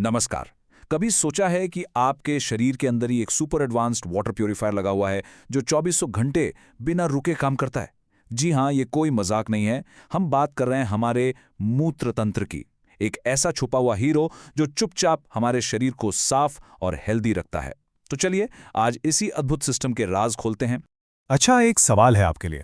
नमस्कार। कभी सोचा है कि आपके शरीर के अंदर ही एक सुपर एडवांस्ड वाटर प्यूरिफायर लगा हुआ है जो 2400 घंटे बिना रुके काम करता है? जी हाँ, ये कोई मजाक नहीं है। हम बात कर रहे हैं हमारे मूत्र तंत्र की। एक ऐसा छुपा हुआ हीरो जो चुपचाप हमारे शरीर को साफ और हेल्दी रखता है। तो चलिए आज इसी अद्भुत सिस्टम के राज खोलते हैं। अच्छा, एक सवाल है आपके लिए।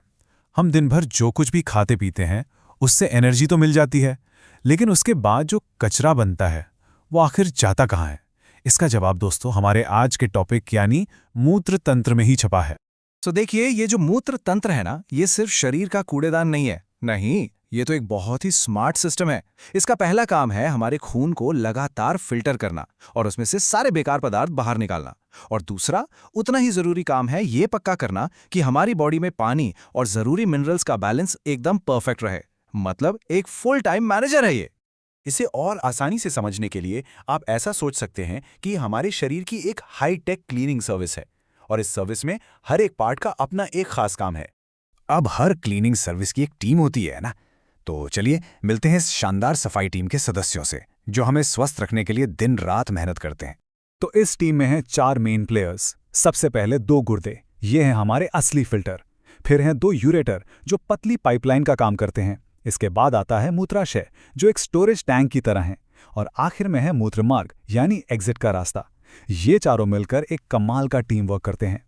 हम दिन भर जो कुछ भी खाते पीते हैं उससे एनर्जी तो मिल जाती है, लेकिन उसके बाद जो कचरा बनता है वो आखिर जाता कहाँ है? इसका जवाब दोस्तों हमारे आज के टॉपिक यानी मूत्र तंत्र में ही छपा है। तो देखिए, ये जो मूत्र तंत्र है ना, ये सिर्फ शरीर का कूड़ेदान नहीं है। नहीं, ये तो एक बहुत ही स्मार्ट सिस्टम है। इसका पहला काम है हमारे खून को लगातार फिल्टर करना और उसमें से सारे बेकार पदार्थ बाहर निकालना। और दूसरा, उतना ही जरूरी काम है ये पक्का करना कि हमारी बॉडी में पानी और जरूरी मिनरल्स का बैलेंस एकदम परफेक्ट रहे। मतलब एक फुल टाइम मैनेजर है ये। इसे और आसानी से समझने के लिए आप ऐसा सोच सकते हैं कि हमारे शरीर की एक हाई टेक क्लीनिंग सर्विस है और इस सर्विस में हर एक पार्ट का अपना एक खास काम है। अब हर क्लीनिंग सर्विस की एक टीम होती है ना, तो चलिए मिलते हैं इस शानदार सफाई टीम के सदस्यों से जो हमें स्वस्थ रखने के लिए दिन रात मेहनत करते हैं। तो इस टीम में हैं 4 मेन प्लेयर्स। सबसे पहले 2 गुर्दे, ये हैं हमारे असली फिल्टर। फिर हैं 2 यूरेटर जो पतली पाइपलाइन का काम करते हैं। इसके बाद आता है मूत्राशय जो एक स्टोरेज टैंक की तरह है। और आखिर में है मूत्रमार्ग यानी एग्जिट का रास्ता। ये चारों मिलकर एक कमाल का टीम वर्क करते हैं।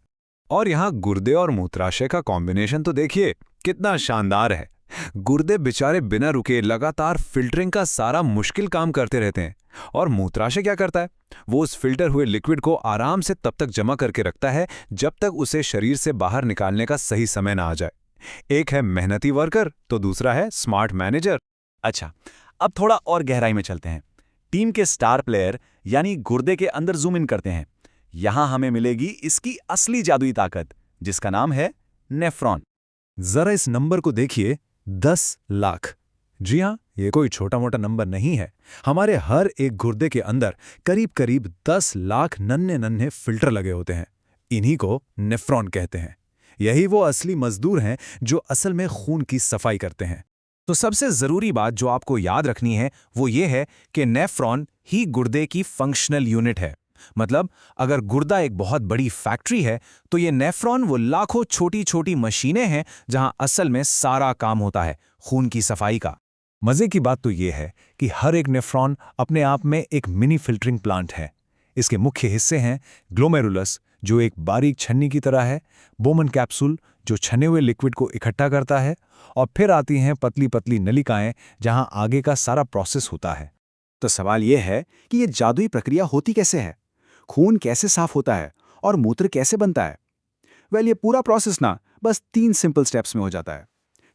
और यहाँ गुर्दे और मूत्राशय का कॉम्बिनेशन तो देखिए कितना शानदार है। गुर्दे बेचारे बिना रुके लगातार फिल्टरिंग का सारा मुश्किल काम करते रहते हैं और मूत्राशय क्या करता है, वो उस फिल्टर हुए लिक्विड को आराम से तब तक जमा करके रखता है जब तक उसे शरीर से बाहर निकालने का सही समय ना आ जाए। एक है मेहनती वर्कर तो दूसरा है स्मार्ट मैनेजर। अच्छा, अब थोड़ा और गहराई में चलते हैं। टीम के स्टार प्लेयर यानी गुर्दे के अंदर जूम इन करते हैं। यहां हमें मिलेगी इसकी असली जादुई ताकत जिसका नाम है नेफ्रॉन। जरा इस नंबर को देखिए, 10 लाख। जी हाँ, ये कोई छोटा मोटा नंबर नहीं है। हमारे हर एक गुर्दे के अंदर करीब करीब 10 लाख नन्हे नन्हे फिल्टर लगे होते हैं। इन्हीं को नेफ्रॉन कहते हैं। यही वो असली मजदूर हैं जो असल में खून की सफाई करते हैं। तो सबसे जरूरी बात जो आपको याद रखनी है वो ये है कि नेफ्रॉन ही गुर्दे की फंक्शनल यूनिट है। मतलब अगर गुर्दा एक बहुत बड़ी फैक्ट्री है तो ये नेफ्रॉन वो लाखों छोटी छोटी मशीनें हैं जहां असल में सारा काम होता है खून की सफाई का। मजे की बात तो ये है कि हर एक नेफ्रॉन अपने आप में एक मिनी फिल्टरिंग प्लांट है। इसके मुख्य हिस्से हैं ग्लोमेरुलस जो एक बारीक छन्नी की तरह है, बोमन कैप्सूल जो छने हुए लिक्विड को इकट्ठा करता है, और फिर आती हैं पतली पतली नलिकाएं जहां आगे का सारा प्रोसेस होता है। तो सवाल यह है कि ये जादुई प्रक्रिया होती कैसे है, खून कैसे साफ होता है और मूत्र कैसे बनता है। ये पूरा प्रोसेस ना बस 3 सिंपल स्टेप्स में हो जाता है।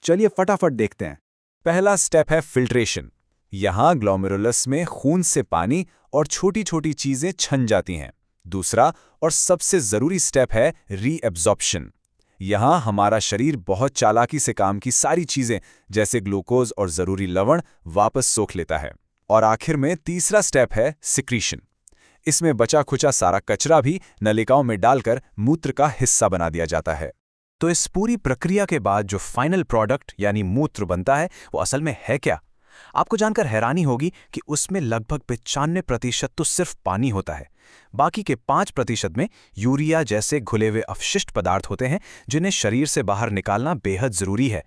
चलिए फटाफट देखते हैं। पहला स्टेप है फिल्ट्रेशन। यहाँ ग्लोमेरुलस में खून से पानी और छोटी छोटी चीजें छन जाती हैं। दूसरा और सबसे जरूरी स्टेप है रीएब्जॉर्प्शन। यहाँ हमारा शरीर बहुत चालाकी से काम की सारी चीजें जैसे ग्लूकोज और जरूरी लवण वापस सोख लेता है। और आखिर में तीसरा स्टेप है सिक्रीशन। इसमें बचा खुचा सारा कचरा भी नलिकाओं में डालकर मूत्र का हिस्सा बना दिया जाता है। तो इस पूरी प्रक्रिया के बाद जो फाइनल प्रोडक्ट यानी मूत्र बनता है वो असल में है क्या? आपको जानकर हैरानी होगी कि उसमें लगभग 95% तो सिर्फ पानी होता है। बाकी के 5% में यूरिया जैसे घुले हुए अपशिष्ट पदार्थ होते हैं जिन्हें शरीर से बाहर निकालना बेहद जरूरी है।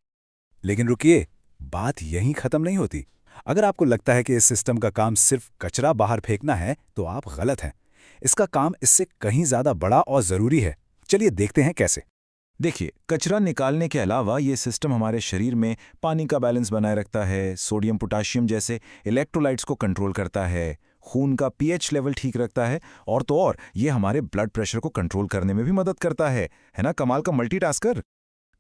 लेकिन रुकिए, बात यहीं खत्म नहीं होती। अगर आपको लगता है कि इस सिस्टम का काम सिर्फ कचरा बाहर फेंकना है तो आप गलत हैं। इसका काम इससे कहीं ज्यादा बड़ा और जरूरी है। चलिए देखते हैं कैसे। देखिए, कचरा निकालने के अलावा ये सिस्टम हमारे शरीर में पानी का बैलेंस बनाए रखता है, सोडियम पोटाशियम जैसे इलेक्ट्रोलाइट्स को कंट्रोल करता है, खून का पीएच लेवल ठीक रखता है और तो और ये हमारे ब्लड प्रेशर को कंट्रोल करने में भी मदद करता है ना? कमाल का मल्टीटास्कर।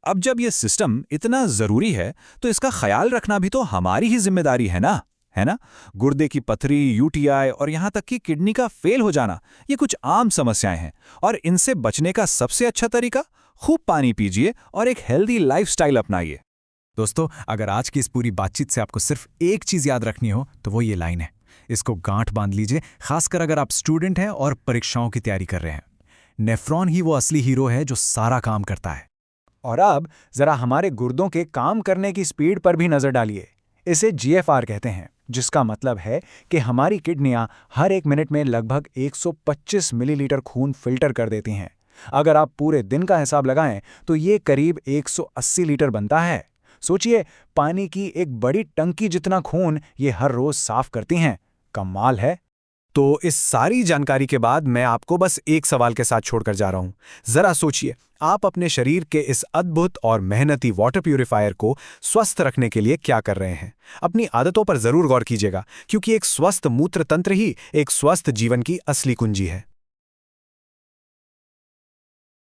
अब जब ये सिस्टम इतना जरूरी है तो इसका ख्याल रखना भी तो हमारी ही जिम्मेदारी है ना? गुर्दे की पथरी, यूटीआई और यहां तक कि किडनी का फेल हो जाना, ये कुछ आम समस्याएं हैं और इनसे बचने का सबसे अच्छा तरीका खूब पानी पीजिए और एक हेल्दी लाइफस्टाइल अपनाइए। दोस्तों, अगर आज की इस पूरी बातचीत से आपको सिर्फ एक चीज याद रखनी हो तो वो ये लाइन है। इसको गांठ बांध लीजिए, खासकर अगर आप स्टूडेंट हैं और परीक्षाओं की तैयारी कर रहे हैं। नेफ्रॉन ही वो असली हीरो है जो सारा काम करता है। और अब जरा हमारे गुर्दों के काम करने की स्पीड पर भी नजर डालिए। इसे GFR कहते हैं। जिसका मतलब है कि हमारी किडनियां हर 1 मिनट में लगभग 125 मिलीलीटर खून फिल्टर कर देती हैं। अगर आप पूरे दिन का हिसाब लगाएं तो ये करीब 180 लीटर बनता है। सोचिए, पानी की एक बड़ी टंकी जितना खून ये हर रोज साफ करती हैं। कमाल है। तो इस सारी जानकारी के बाद मैं आपको बस एक सवाल के साथ छोड़कर जा रहा हूं। जरा सोचिए, आप अपने शरीर के इस अद्भुत और मेहनती वाटर प्यूरिफायर को स्वस्थ रखने के लिए क्या कर रहे हैं। अपनी आदतों पर जरूर गौर कीजिएगा, क्योंकि एक स्वस्थ मूत्र तंत्र ही एक स्वस्थ जीवन की असली कुंजी है।